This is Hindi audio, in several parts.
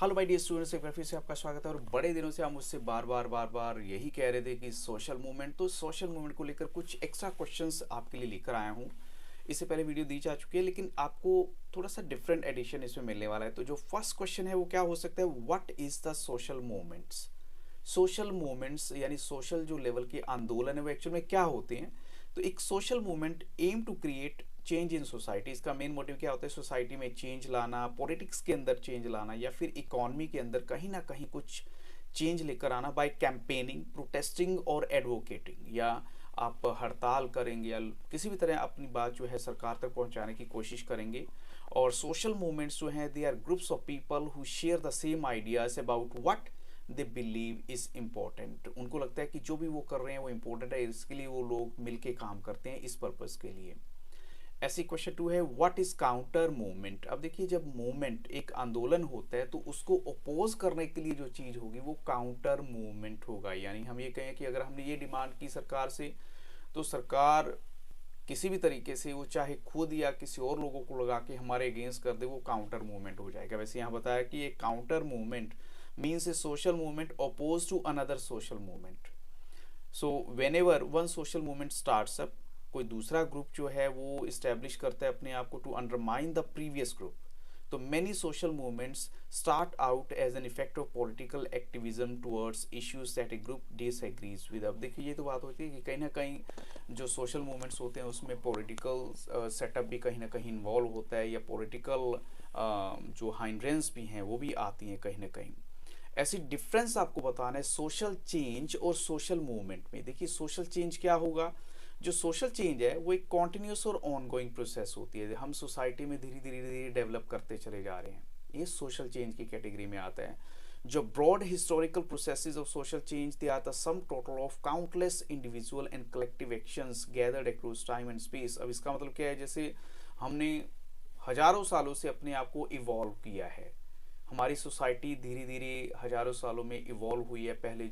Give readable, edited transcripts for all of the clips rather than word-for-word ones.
हेलो माय डियर स्टूडेंट्स, एक बार फिर से आपका स्वागत है। और बड़े दिनों से आप मुझसे बार बार यही कह रहे थे कि सोशल मूवमेंट, तो सोशल मूवमेंट को लेकर कुछ एक्स्ट्रा क्वेश्चंस आपके लिए लेकर आया हूँ। इससे पहले वीडियो दी जा चुकी है, लेकिन आपको थोड़ा सा डिफरेंट एडिशन इसमें मिलने वाला है। तो जो फर्स्ट क्वेश्चन है वो क्या हो सकता है, what is the social movements. Social movements यानी सोशल जो लेवल के आंदोलन है वो एक्चुअल में क्या होते हैं। तो एक social movement aim to create change in society. इसका मेन मोटिव क्या होता है, सोसाइटी में चेंज लाना, पॉलिटिक्स के अंदर चेंज लाना, या फिर इकोनॉमी के अंदर कहीं ना कहीं कुछ चेंज लेकर आना बाय कैंपेनिंग, प्रोटेस्टिंग और एडवोकेटिंग। या आप हड़ताल करेंगे या किसी भी तरह अपनी बात जो है सरकार तक पहुंचाने की कोशिश करेंगे। और सोशल मूवमेंट्स जो हैं they are groups of people who share the same ideas about what they believe is important. उनको लगता है कि जो भी वो कर रहे हैं वो इम्पोर्टेंट है, इसके लिए वो लोग मिलके काम करते हैं इस पर्पज़ के लिए। ऐसी क्वेश्चन 2 है, व्हाट इज काउंटर मूवमेंट। अब देखिए, जब मूवमेंट एक आंदोलन होता है तो उसको अपोज करने के लिए जो चीज़ होगी वो काउंटर मूवमेंट होगा। यानी हम ये कहें कि अगर हमने ये डिमांड की सरकार से, तो सरकार किसी भी तरीके से वो चाहे खुद या किसी और लोगों को लगा के हमारे अगेंस्ट कर दे, वो काउंटर मूवमेंट हो जाएगा। वैसे यहाँ बताया कि एक counter movement means a social movement oppose to another social movement. So whenever one social movement starts up, कोई दूसरा ग्रुप जो है वो इस्टेब्लिश करता है अपने आप को to undermine the previous group. तो many social movements start out as an effect of political activism towards issues that a group disagrees with. अब देखिए, ये तो बात होती है कि कहीं ना कहीं जो सोशल मूवमेंट्स होते हैं उसमें पॉलिटिकल सेटअप भी कहीं ना कहीं इन्वॉल्व होता है, या पॉलिटिकल जो हाइंड्रेंस भी हैं वो भी आती हैं कहीं ना कहीं। ऐसी डिफरेंस आपको बताना है सोशल चेंज और सोशल मूवमेंट में। देखिए, सोशल चेंज क्या होगा, जो सोशल चेंज है वो एक कॉन्टिन्यूस और ऑनगोइंग प्रोसेस होती है। हम सोसाइटी में धीरे धीरे धीरे डेवलप करते चले जा रहे हैं, ये सोशल चेंज की कैटेगरी में आता है। जो broad historical processes of social change they are the sum total of countless individual and collective actions gathered across time and space. अब इसका मतलब क्या है, जैसे हमने हजारों सालों से अपने आप को इवॉल्व किया है, हमारी सोसाइटी धीरे धीरे हजारों सालों में इवॉल्व हुई है। पहले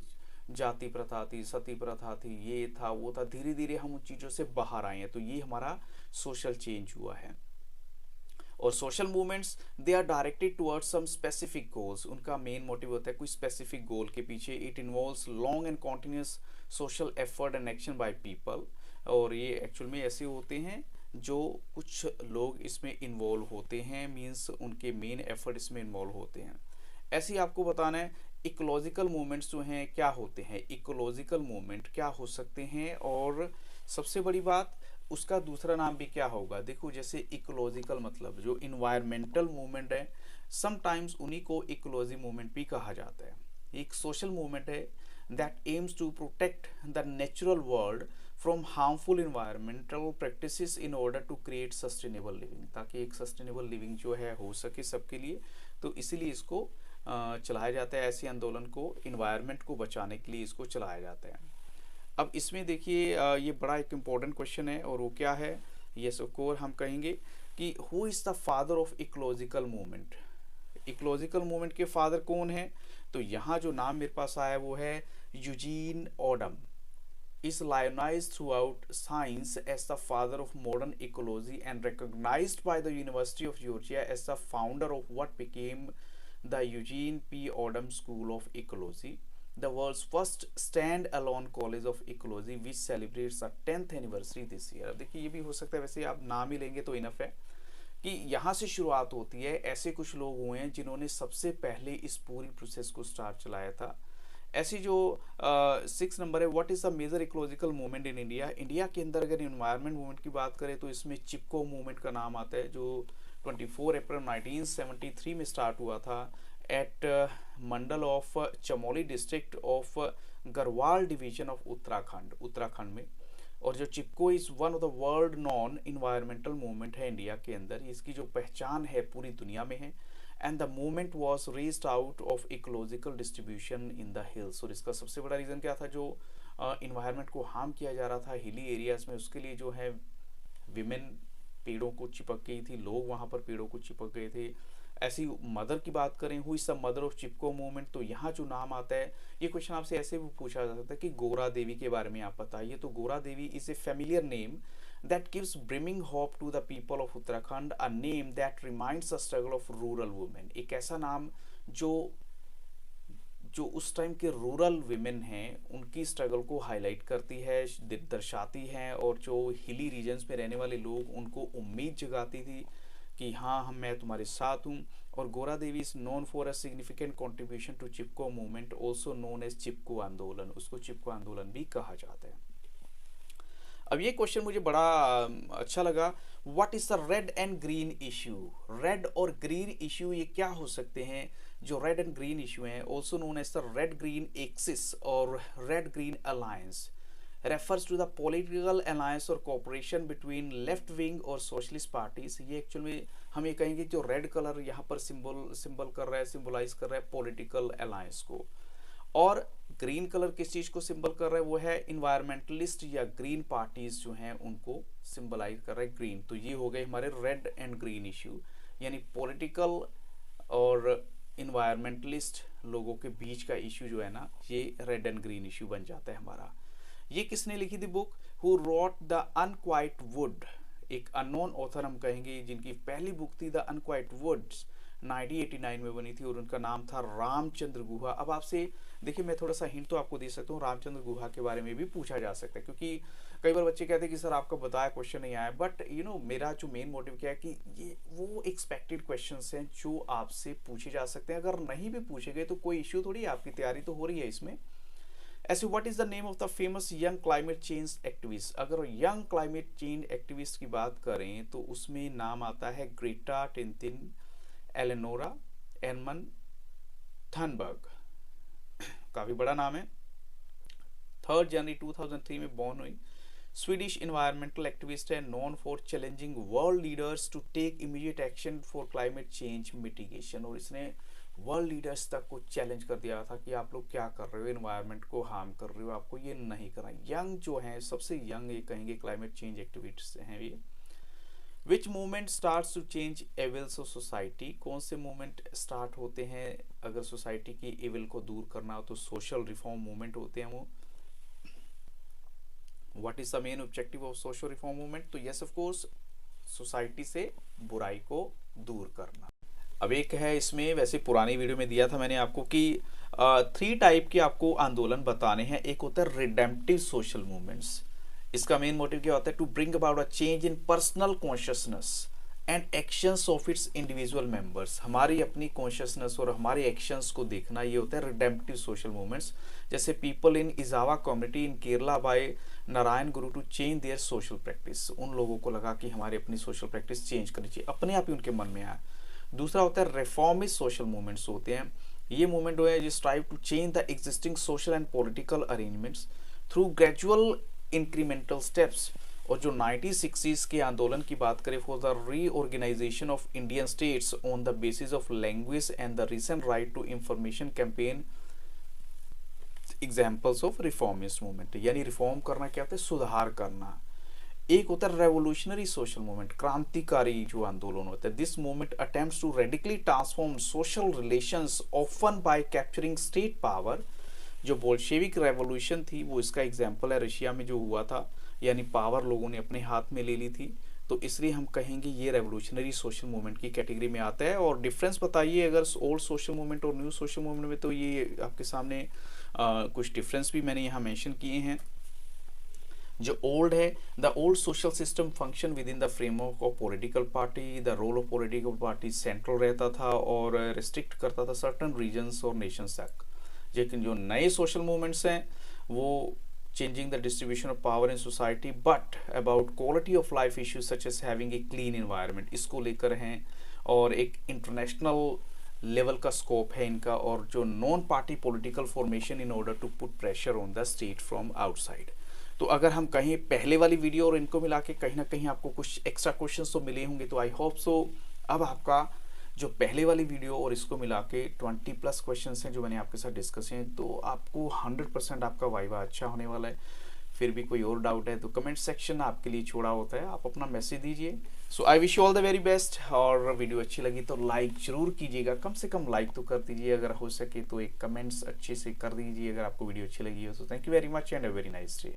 जाति प्रथा थी, सती प्रथा थी, ये था वो था, धीरे धीरे हम उन चीज़ों से बाहर आए हैं। तो ये हमारा सोशल चेंज हुआ है। और social movements they are directed towards some specific goals. उनका मेन मोटिव होता है कोई स्पेसिफिक गोल के पीछे। It involves long and continuous social effort and action by people. और ये एक्चुअल में ऐसे होते हैं जो कुछ लोग इसमें इन्वॉल्व होते हैं, मीन्स उनके मेन एफर्ट इसमें इन्वॉल्व होते हैं। ऐसे ही आपको बताना है इकोलॉजिकल मूवमेंट्स जो हैं क्या होते हैं, इकोलॉजिकल मूवमेंट क्या हो सकते हैं, और सबसे बड़ी बात उसका दूसरा नाम भी क्या होगा। देखो, जैसे इकोलॉजिकल मतलब जो इन्वायरमेंटल मूवमेंट है, समटाइम्स उन्हीं को इकोलॉजी मूवमेंट भी कहा जाता है। एक सोशल मूवमेंट है that aims to protect the natural world from harmful environmental practices in order to create sustainable living, ताकि एक सस्टेनेबल लिविंग जो है हो सके सबके लिए। तो इसीलिए इसको चलाया जाता है, ऐसे आंदोलन को इन्वायरमेंट को बचाने के लिए इसको चलाया जाता है। अब इसमें देखिए, ये बड़ा एक इम्पोर्टेंट क्वेश्चन है, और वो क्या है, यस ऑफ कोर्स हम कहेंगे कि who is the father of ecological movement. Ecological movement के फादर कौन है, तो यहाँ जो नाम मेरे पास आया वो है Eugene Odum. is lionized throughout science as the father of modern ecology and recognized by the University of Georgia as the founder of what became the Eugene P. Odom School of Ecology, the world's first stand-alone college of ecology, which celebrates the 10th anniversary this year। अब देखिए, ये भी हो सकता है, वैसे आप नाम ही लेंगे तो इनफ है कि यहाँ से शुरुआत होती है। ऐसे कुछ लोग हुए हैं जिन्होंने सबसे पहले इस पूरी प्रोसेस को स्टार्ट चलाया था। ऐसी जो 6 नंबर है, what is the major ecological movement in India. India के अंदर अगर इन्वायरमेंट मूवमेंट की बात करें तो इसमें चिपको मूवमेंट का नाम आता है, जो 24 अप्रैल 1973 में स्टार्ट हुआ था at Mandal of Chamoli district of Garhwal division of Uttarakhand में। और जो Chipko is one of the world non environmental movement है इंडिया के अंदर, इसकी जो पहचान है पूरी दुनिया में है। And the movement was raised out of ecological distribution in the hills. और इसका सबसे बड़ा रीज़न क्या था, जो इन्वायरमेंट को हार्म किया जा रहा था हिली एरियाज में, उसके लिए जो है विमेन पेड़ों को चिपक गई थी, लोग वहाँ पर पेड़ों को चिपक गए थे। ऐसी मदर की बात करें, हुई सब मदर ऑफ चिपको मूवमेंट, तो यहाँ जो नाम आता है, ये क्वेश्चन आपसे ऐसे भी पूछा जा सकता है कि गोरा देवी के बारे में आप बताइए। तो Gaura Devi is a familiar name that gives brimming hope to the people of Uttarakhand, a name that reminds the struggle of rural women। एक ऐसा नाम जो जो उस टाइम के रूरल विमेन हैं उनकी स्ट्रगल को हाईलाइट करती है, दर्शाती हैं, और जो हिली रीजन्स में रहने वाले लोग उनको उम्मीद जगाती थी कि हाँ हम मैं तुम्हारे साथ हूँ। और Gaura Devi is known for a significant contribution to Chipko movement, also known as Chipko आंदोलन, उसको चिपको आंदोलन भी कहा जाता है। अब ये क्वेश्चन मुझे बड़ा अच्छा लगा, what is the red and green issue. Red और ग्रीन इश्यू ये क्या हो सकते हैं? जो रेड एंड ग्रीन इश्यू हैं, also known as the red green axis और red green alliance, refers to the political alliance और कोऑपरेशन बिटवीन लेफ्ट विंग और सोशलिस्ट पार्टीज। ये एक्चुअल में हम ये कहेंगे जो रेड कलर यहाँ पर सिंबल कर रहा है, सिंबलाइज कर रहा है पॉलिटिकल अलायंस को, और ग्रीन कलर किस चीज को सिंबल कर रहा है? वो है इन्वायरमेंटलिस्ट या ग्रीन पार्टीज जो हैं उनको सिंबलाइज कर रहा है ग्रीन। तो ये हो गए हमारे रेड एंड ग्रीन इश्यू, यानी पॉलिटिकल और इन्वायरमेंटलिस्ट लोगों के बीच का इश्यू जो है ना, ये रेड एंड ग्रीन इश्यू बन जाता है हमारा। ये किसने लिखी थी book? Who wrote the unquiet would, एक अननोन ऑथर हम कहेंगे, जिनकी पहली बुक थी द अनक्वाइट वुड्स, 1989 में बनी थी, और उनका नाम था रामचंद्र गुहा। अब आपसे देखिए, मैं थोड़ा सा हिंट तो आपको दे सकता हूँ, रामचंद्र गुहा के बारे में भी पूछा जा सकता है, क्योंकि कई बार बच्चे कहते हैं कि सर आपका बताया क्वेश्चन नहीं आया, बट मेरा जो मेन मोटिव क्या है कि ये वो एक्सपेक्टेड क्वेश्चंस हैं जो आपसे पूछे जा सकते हैं। अगर नहीं भी पूछे गए तो कोई इश्यू थोड़ी, आपकी तैयारी तो हो रही है इसमें। ऐसे what is the name of the famous young climate change activist. अगर यंग क्लाइमेट चेंज एक्टिविस्ट की बात करें तो उसमें नाम आता है ग्रेटा टिनटिन, एलेनोरा एरमन थनबर्ग, काफी बड़ा नाम है। 3 जनवरी 2003 में बॉर्न हुई, स्वीडिश इन्वायरमेंटल एक्टिविस्ट है, known for challenging world leaders to take immediate action for climate change mitigation. और इसने वर्ल्ड लीडर्स तक को चैलेंज कर दिया था कि आप लोग क्या कर रहे हो, इन्वायरमेंट को हार्म कर रहे हो, आपको ये नहीं करना। यंग जो है, सबसे यंग ये कहेंगे क्लाइमेट चेंज एक्टिविस्ट हैं ये। Which movement starts to change evils of society, कौन से मूवमेंट स्टार्ट होते हैं अगर सोसाइटी की एविल को दूर करना हो तो सोशल रिफॉर्म मूवमेंट होते हैं वो। What is the main objective of social reform movement? तो यस ऑफ कोर्स, सोसाइटी से बुराई को दूर करना। अब एक है इसमें, वैसे पुरानी वीडियो में दिया था मैंने आपको कि 3 टाइप के आपको आंदोलन बताने हैं। एक होता है रिडेम्पटिव सोशल मूवमेंट्स, इसका मेन मोटिव क्या होता है? To bring about a change in personal consciousness and actions of its individual members. हमारी अपनी कॉन्शियसनेस और हमारे एक्शंस को देखना, ये होता है रिडेम्पटिव सोशल मूवमेंट्स। जैसे people in Ezhava community in Kerala by Narayana Guru to change their social practice. उन लोगों को लगा कि हमारी अपनी सोशल प्रैक्टिस चेंज करनी चाहिए, अपने आप ही उनके मन में आया। दूसरा होता है रिफॉर्मिस्ट सोशल मूवमेंट्स होते हैं। ये मूवमेंट है जो strive to change the existing social and political arrangements through gradual incremental steps. और जो 1960s के आंदोलन की बात करें, for the reorganisation of Indian states on the basis of language and the recent right to information campaign, examples of reformist movement. यानी रिफॉर्म करना क्या होता है? सुधार करना। एक होता है रेवोल्यूशनरी सोशल मूवमेंट, क्रांतिकारी जो आंदोलन होता है। This movement attempts to radically transform social relations often by capturing state power. जो बोल्शेविक रेवोल्यूशन थी वो इसका एग्जाम्पल है, रशिया में जो हुआ था, यानी पावर लोगों ने अपने हाथ में ले ली थी। तो इसलिए हम कहेंगे ये रेवोल्यूशनरी सोशल मूवमेंट की कैटेगरी में आता है। और डिफरेंस बताइए अगर ओल्ड सोशल मूवमेंट और न्यू सोशल मूवमेंट में, तो ये आपके सामने कुछ डिफरेंस भी मैंने यहाँ मेंशन किए हैं। जो ओल्ड है, the old social system function within the framework of political party. The role of political party central रहता था और रिस्ट्रिक्ट करता था सर्टन रीजन्स और नेशंस तक। लेकिन जो नए सोशल मूवमेंट्स हैं वो changing the distribution of power in society but about quality of life issues such as having a clean environment, इसको लेकर हैं। और एक इंटरनेशनल लेवल का स्कोप है इनका, और जो non party political formation in order to put pressure on the state from outside. तो अगर हम कहीं पहले वाली वीडियो और इनको मिला के कहीं ना कहीं आपको कुछ एक्स्ट्रा क्वेश्चंस तो मिले होंगे, तो आई होप सो अब आपका जो पहले वाली वीडियो और इसको मिला के 20+ क्वेश्चंस हैं जो मैंने आपके साथ डिस्कस हैं, तो आपको 100% आपका वाइवा अच्छा होने वाला है। फिर भी कोई और डाउट है तो कमेंट सेक्शन आपके लिए छोड़ा होता है, आप अपना मैसेज दीजिए। So I wish you all the very best. और वीडियो अच्छी लगी तो लाइक जरूर कीजिएगा, कम से कम लाइक तो कर दीजिए, अगर हो सके तो एक कमेंट्स अच्छे से कर दीजिए अगर आपको वीडियो अच्छी लगी हो। So thank you very much and a very nice day.